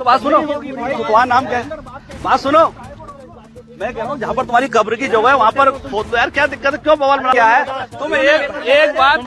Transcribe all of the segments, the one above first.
बात सुनो, तुम्हारा नाम क्या है? बात सुनो, मैं कह रहा हूँ जहाँ पर तुम्हारी कब्र की जगह है वहाँ पर फोटो यार क्या दिक्कत है, क्यों बवाल बना? क्या है तुम एक बात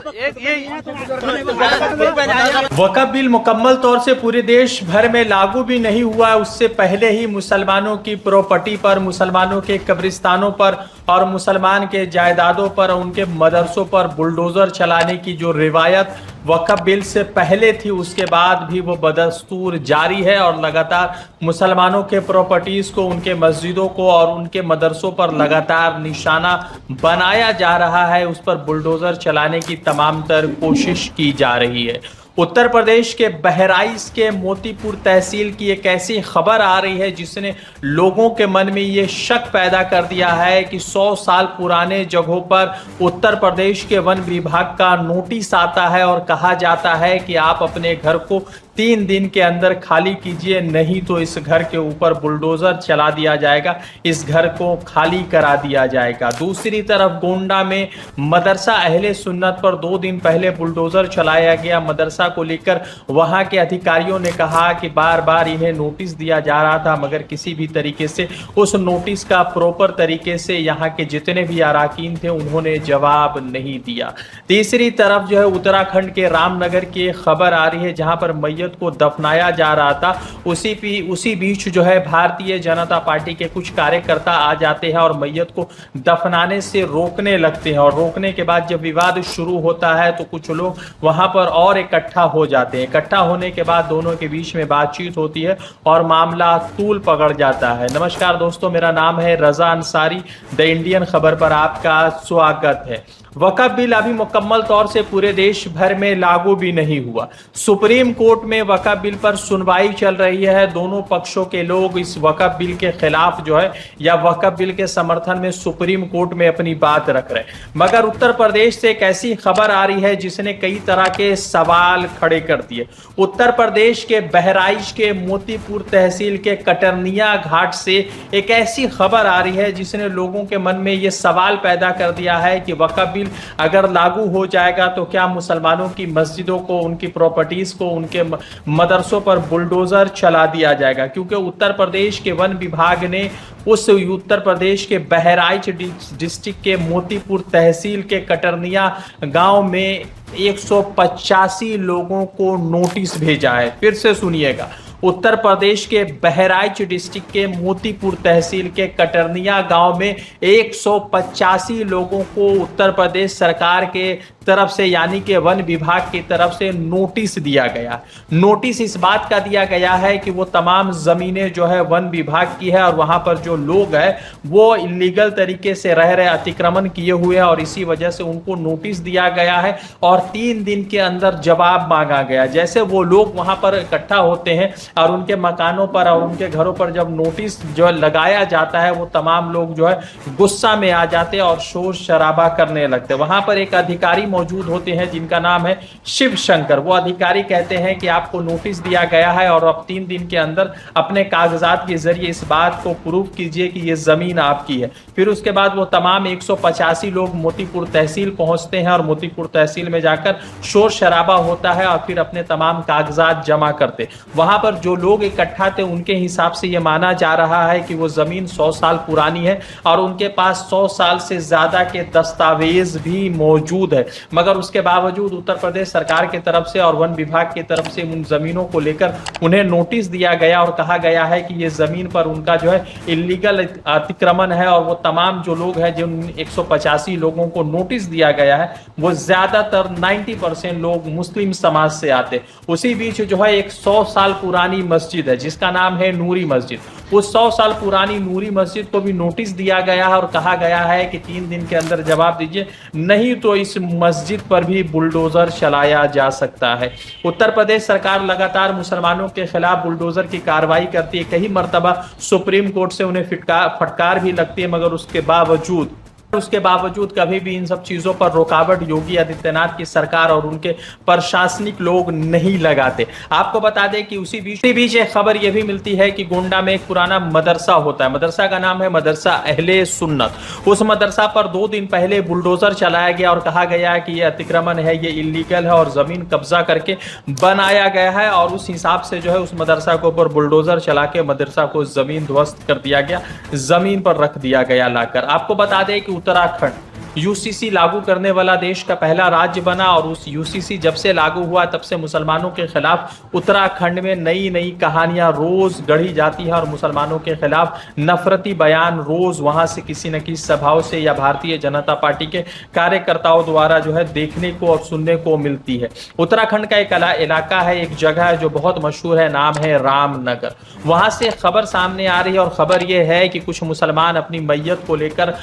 वक़्फ़ बिल मुकम्मल तौर से पूरे देश भर में लागू भी नहीं हुआ है, उससे पहले ही मुसलमानों की प्रॉपर्टी पर, मुसलमानों के कब्रिस्तानों पर और मुसलमान के जायदादों पर, उनके मदरसों पर बुलडोज़र चलाने की जो रिवायत वक़्फ़ बिल से पहले थी, उसके बाद भी वो बदस्तूर जारी है और लगातार मुसलमानों के प्रॉपर्टीज़ को, उनके मस्जिदों को और उनके मदरसों पर लगातार निशाना बनाया जा रहा है, उस पर बुलडोज़र चलाने की तमाम तर कोशिश की जा रही है। उत्तर प्रदेश के बहराइच के मोतीपुर तहसील की एक ऐसी खबर आ रही है जिसने लोगों के मन में ये शक पैदा कर दिया है कि 100 साल पुराने जगहों पर उत्तर प्रदेश के वन विभाग का नोटिस आता है और कहा जाता है कि आप अपने घर को 3 दिन के अंदर खाली कीजिए, नहीं तो इस घर के ऊपर बुलडोज़र चला दिया जाएगा, इस घर को खाली करा दिया जाएगा। दूसरी तरफ गोंडा में मदरसा अहले सुन्नत पर 2 दिन पहले बुलडोज़र चलाया गया। मदरसा को लेकर वहां के अधिकारियों ने कहा कि बार बार इन्हें नोटिस दिया जा रहा था, मगर किसी भी तरीके से उस नोटिस का प्रॉपर तरीके से यहाँ के जितने भी अराकीन थे उन्होंने जवाब नहीं दिया। तीसरी तरफ जो है उत्तराखंड के रामनगर की खबर आ रही है जहां पर मैयत को दफनाया जा रहा था। उसी बीच जो है भारतीय जनता पार्टी के कुछ कार्यकर्ता आ जाते हैं और मैयत को दफनाने से रोकने लगते हैं और रोकने के बाद जब विवाद शुरू होता है तो कुछ लोग वहां पर और इकट्ठा हो जाते हैं। इकट्ठा होने के बाद दोनों के बीच में बातचीत होती है और मामला तूल पकड़ जाता है। नमस्कार दोस्तों, मेरा नाम है रजा अंसारी, द इंडियन खबर पर आपका स्वागत है। वक़्फ़ बिल अभी मुकम्मल तौर से पूरे देश भर में लागू भी नहीं हुआ। सुप्रीम कोर्ट में वक़्फ़ बिल पर सुनवाई चल रही है। दोनों पक्षों के लोग इस वक़्फ़ बिल के खिलाफ जो है या वक़्फ़ बिल के समर्थन में सुप्रीम कोर्ट में अपनी बात रख रहे हैं। मगर उत्तर प्रदेश से एक ऐसी खबर आ रही है जिसने कई तरह के सवाल खड़े कर दिए। उत्तर प्रदेश के बहराइच के मोतीपुर तहसील के कटरनिया घाट से एक ऐसी खबर आ रही है जिसने लोगों के मन में ये सवाल पैदा कर दिया है कि वक़्फ़ अगर लागू हो जाएगा तो क्या मुसलमानों की मस्जिदों को, उनकी प्रॉपर्टीज को, उनके मदरसों पर बुलडोजर चला दिया जाएगा? क्योंकि उत्तर प्रदेश के वन विभाग ने उस उत्तर प्रदेश के बहराइच डिस्ट्रिक्ट के मोतीपुर तहसील के कटरनिया गांव में 185 लोगों को नोटिस भेजा है। फिर से सुनिएगा, उत्तर प्रदेश के बहराइच डिस्ट्रिक्ट के मोतीपुर तहसील के कटरनिया गांव में 185 लोगों को उत्तर प्रदेश सरकार के तरफ से यानी कि वन विभाग की तरफ से नोटिस दिया गया। नोटिस इस बात का दिया गया है कि वो तमाम जमीनें जो है वन विभाग की है और वहां पर जो लोग हैं वो इलीगल तरीके से रह रहे, अतिक्रमण किए हुए हैं और इसी वजह से उनको नोटिस दिया गया है और 3 दिन के अंदर जवाब मांगा गया। जैसे वो लोग वहां पर इकट्ठा होते हैं और उनके मकानों पर और उनके घरों पर जब नोटिस जो लगाया जाता है वो तमाम लोग जो है गुस्सा में आ जाते हैं और शोर शराबा करने लगते हैं। वहां पर एक अधिकारी मौजूद होते हैं जिनका नाम है शिव शंकर। वो अधिकारी कहते हैं कि आपको नोटिस दिया गया है और अब 3 दिन के अंदर अपने कागजात के जरिए इस बात को प्रूव कीजिए कि ये जमीन आपकी है। फिर उसके बाद वो तमाम 185 लोग मोतीपुर तहसील पहुंचते हैं और मोतीपुर तहसील में जाकर शोर शराबा होता है और फिर अपने तमाम कागजात जमा करते। वहां पर जो लोग इकट्ठा थे उनके हिसाब से ये माना जा रहा है कि वो जमीन 100 साल पुरानी है और उनके पास 100 साल से ज्यादा के दस्तावेज भी मौजूद है। मगर उसके बावजूद उत्तर प्रदेश सरकार की तरफ से और वन विभाग की तरफ से उन जमीनों को लेकर उन्हें नोटिस दिया गया और कहा गया है कि ये जमीन पर उनका जो है इलीगल अतिक्रमण है और वो तमाम जो लोग हैं जिन 185 लोगों को नोटिस दिया गया है वो ज्यादातर 90% लोग मुस्लिम समाज से आते। उसी बीच जो है एक 100 साल पुरानी मस्जिद है जिसका नाम है नूरी मस्जिद। उस 100 साल पुरानी नूरी मस्जिद को भी नोटिस दिया गया है और कहा गया है कि 3 दिन के अंदर जवाब दीजिए, नहीं तो इस मस्जिद पर भी बुलडोजर चलाया जा सकता है। उत्तर प्रदेश सरकार लगातार मुसलमानों के खिलाफ बुलडोजर की कार्रवाई करती है। कई मर्तबा सुप्रीम कोर्ट से उन्हें फटकार भी लगती है, मगर उसके बावजूद उसके बावजूद कभी भी इन सब चीजों पर रुकावट योगी आदित्यनाथ की सरकार और उनके प्रशासनिक लोग नहीं लगाते। आपको बता दें कि उसी बीच एक खबर यह भी मिलती है कि गोंडा में एक पुराना मदरसा होता है, मदरसा का नाम है मदरसा अहले सुन्नत। उस मदरसा पर 2 दिन पहले बुलडोजर चलाया गया और कहा गया कि यह अतिक्रमण है, ये इलीगल है और जमीन कब्जा करके बनाया गया है, और उस हिसाब से जो है उस मदरसा के ऊपर बुलडोजर चला के मदरसा को जमीन ध्वस्त कर दिया गया, जमीन पर रख दिया गया लाकर। आपको बता दें कि उत्तराखंड यूसीसी लागू करने वाला देश का पहला राज्य बना, और उस यूसीसी जब से लागू हुआ तब से मुसलमानों के खिलाफ उत्तराखंड में नई नई कहानियां रोज गढ़ी जाती है और मुसलमानों के खिलाफ नफरती बयान रोज वहां से किसी न किसी सभाओं से या भारतीय जनता पार्टी के कार्यकर्ताओं द्वारा जो है देखने को और सुनने को मिलती है। उत्तराखंड का एक इलाका है, एक जगह है जो बहुत मशहूर है, नाम है रामनगर। वहां से खबर सामने आ रही है और खबर यह है कि कुछ मुसलमान अपनी मैयत को लेकर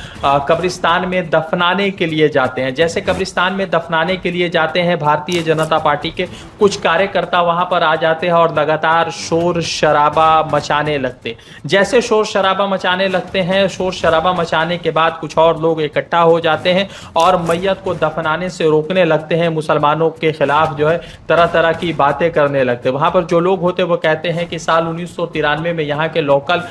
कब्रिस्तान में दफनाने के लिए जाते हैं। जैसे कब्रिस्तान में दफनाने के लिए जाते हैं, भारतीय जनता पार्टी के कुछ कार्यकर्ता वहां पर आ जाते हैं और लगातार शोर शराबा मचाने लगते। जैसे शोर शराबा मचाने लगते हैं, शोर शराबा मचाने के बाद कुछ और लोग इकट्ठा हो जाते हैं और मैयत को दफनाने से रोकने लगते हैं, मुसलमानों के खिलाफ जो है तरह तरह की बातें करने लगते हैं। वहां पर जो लोग होते वो कहते हैं कि साल 1993 में यहाँ के लोकल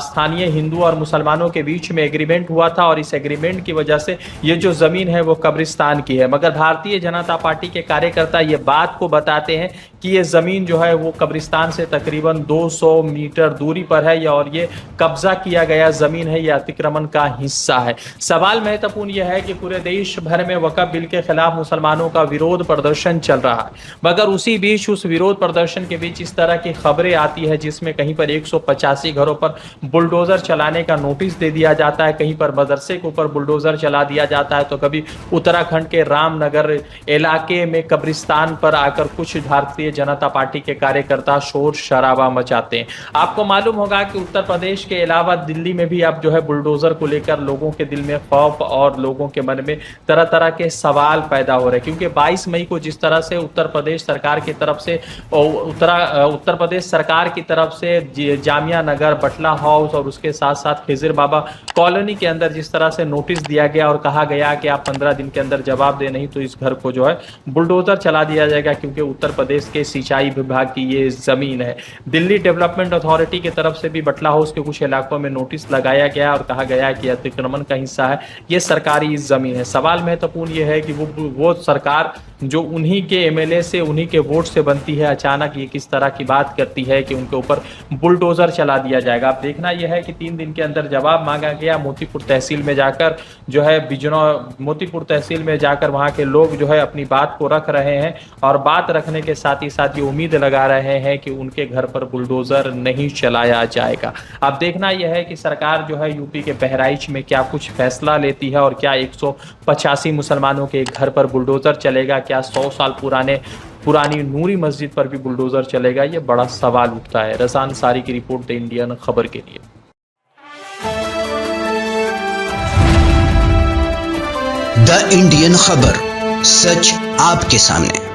स्थानीय हिंदू और मुसलमानों के बीच में एग्रीमेंट हुआ था और इस एग्रीमेंट की वजह से ये जो जमीन है वो कब्रिस्तान की है। मगर भारतीय जनता पार्टी के कार्यकर्ता ये बात को बताते हैं कि ये जमीन जो है वो कब्रिस्तान से तकरीबन 200 मीटर दूरी पर है और ये कब्जा किया गया जमीन है, ये अतिक्रमण का हिस्सा है। सवाल महत्वपूर्ण यह है कि पूरे देश भर में वक्फ बिल के खिलाफ मुसलमानों का विरोध प्रदर्शन चल रहा है, मगर उसी बीच उस विरोध प्रदर्शन के बीच इस तरह की खबरें आती है जिसमें कहीं पर 185 घरों पर बुलडोजर चलाने का नोटिस दे दिया जाता है, कहीं पर मदरसे के ऊपर बुलडोजर चला दिया जाता है, तो कभी उत्तराखंड के रामनगर इलाके में कब्रिस्तान पर आकर कुछ भारतीय जनता पार्टी के कार्यकर्ता शोर शराबा मचाते हैं। आपको मालूम होगा कि उत्तर प्रदेश के अलावा दिल्ली में भी अब जो है बुलडोजर को लेकर लोगों के दिल में खौफ और लोगों के मन में तरह तरह के सवाल पैदा हो रहे हैं, क्योंकि 22 मई को जिस तरह से उत्तर प्रदेश सरकार की तरफ से उत्तर प्रदेश सरकार की तरफ से जामिया नगर, बटला हाउस और उसके साथ साथ खिजिर बाबा कॉलोनी के अंदर जिस तरह से नोटिस दिया गया और कहा गया कि आप 15 दिन के अंदर जवाब दे नहीं तो इस घर को जो है बुलडोजर चला दिया जाएगा, क्योंकि उत्तर प्रदेश के सिंचाई विभाग की ये जमीन है। दिल्ली डेवलपमेंट अथॉरिटी की तरफ से भी बटला हाउस के कुछ इलाकों में नोटिस लगाया गया और कहा गया कि अतिक्रमण का हिस्सा है, ये सरकारी जमीन है। सवाल महत्वपूर्ण ये है कि वो सरकार जो उन्हीं के एमएलए से, उन्हीं के वोट से बनती है, अचानक ये किस तरह की बात करती है कि उनके ऊपर बुलडोजर चला दिया जाएगा। अब देखना यह है कि 3 दिन के अंदर जवाब मांगा गया। मोतीपुर तहसील में जाकर जो है मोतीपुर तहसील में जाकर वहां के लोग जो है अपनी बात को रख रहे हैं और बात रखने के साथ ही साथ ये उम्मीद लगा रहे हैं कि उनके घर पर बुलडोजर नहीं चलाया जाएगा। अब देखना यह है कि सरकार जो है यूपी के बहराइच में क्या कुछ फैसला लेती है और क्या 185 मुसलमानों के घर पर बुलडोजर चलेगा, क्या 100 साल पुरानी नूरी मस्जिद पर भी बुलडोजर चलेगा, ये बड़ा सवाल उठता है। रज़ा अंसारी की रिपोर्ट द इंडियन खबर के लिए। द इंडियन खबर, सच आपके सामने।